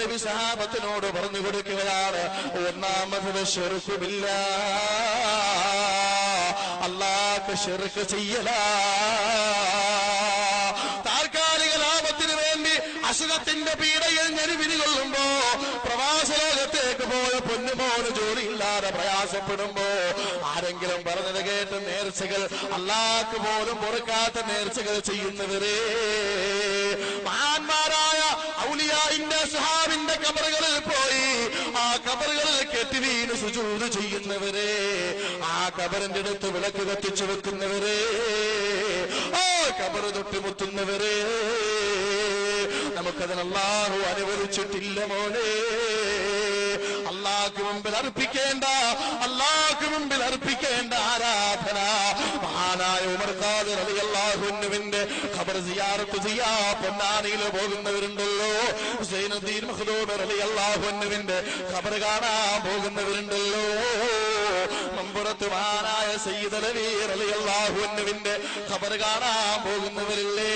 നബി സഹാബത്തിനോട് പറഞ്ഞു കൊടുക്കുകയാണ്, ഒന്നാമത് ശിർക്ക് ബില്ലാഹ്, അല്ലാഹുക്ക് ശിർക്ക് ചെയ്യലാ. താൽക്കാലിക ലാഭത്തിന് വേണ്ടി അസുഖത്തിന്റെ പീഡയിൽ ഞെരുവിരി കൊള്ളുമ്പോ, പ്രവാസ ലോകത്തേക്ക് പോയ പൊന്നുമോന് ജോലിയില്ലാതെ പ്രയാസപ്പെടുമ്പോ, ആരെങ്കിലും പറഞ്ഞത് കേട്ട് നേർച്ചകൾ അല്ലാഹുക്ക് പോലും പൊറുക്കാത്ത നേർച്ചകൾ ചെയ്യുന്നവരെ, മഹാന്മാരായ ഔലിയാഇന്റെ സ്വഹാബിന്റെ ഖബറുകളിൽ പോയി ആ ഖബറുകളിൽ കെട്ടിവീണ് സുജൂദ് ചെയ്യുന്നവരെ, ആ ഖബറിന്റെ അടുത്ത് വിളക്ക് കത്തിച്ചു വെക്കുന്നവരെ, ആ ഖബറ് തൊട്ടുമുത്തുന്നവരെ, നമുക്കതിന് അല്ലാഹു അനുവദിച്ചിട്ടില്ല മോനെ. അല്ലാഹുവിന് മുമ്പിൽ അർപ്പിക്കേണ്ട ആരാധന മഹാനായ ഉമർ ഖാദിർ റളിയല്ലാഹു അൻഹുവിന്റെ ഖബർ സിയാറത്ത് ചെയ്യാൻ പൊന്നാനിയിൽ പോകുന്നവരുണ്ടല്ലോ, സൈനുദ്ദീൻ മഖ്ദൂം റളിയല്ലാഹു അൻഹുവിന്റെ ഖബർ കാണാൻ പോകുന്നവരുണ്ടല്ലോ, മമ്പുറത്ത് മഹാനായ സയ്യിദ് അലവി റളിയല്ലാഹു അൻഹുവിന്റെ ഖബർ കാണാൻ പോകുന്നവരില്ലേ?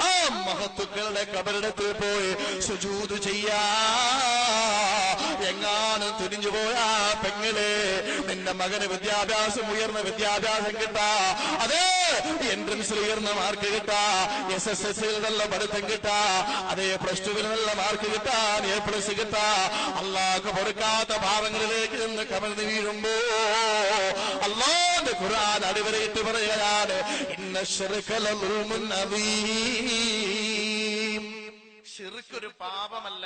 ആ മഹത്തുക്കളുടെ ഖബറിടത്തിൽ പോയി സുജൂദ് ചെയ്യാ. എങ്ങാനും തിരിഞ്ഞു പോയാ പെങ്ങളെ, നിന്റെ മകന് വിദ്യാഭ്യാസം ഉയർന്ന വിദ്യാഭ്യാസം കിട്ടാ, അതേ എൻട്രൻസിൽ ഉയർന്ന മാർക്ക് കിട്ടാ, SSLC നല്ല പഠിത്തം കിട്ടാ, അതേ +2 നല്ല മാർക്ക് കിട്ടാൻ A+ കിട്ടാ, അല്ലാഹുക്ക് പൊറുക്കാത്ത ഭാവങ്ങളിലേക്ക് നിന്ന് കമഴ്ന്നു വീഴുമ്പോ അല്ലാഹുവിന്റെ ഖുർആൻ അടിവരയിട്ട് പറയുകയാണ്, ഇന്ന ശിർക ലളുൽമുൻ അദീം. ശിർക്ക് ഒരു പാപമല്ല,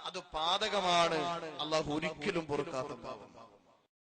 അത് പാതകമാണ്, അല്ലാഹു ഒരിക്കലും പൊറുക്കാത്ത പാപം.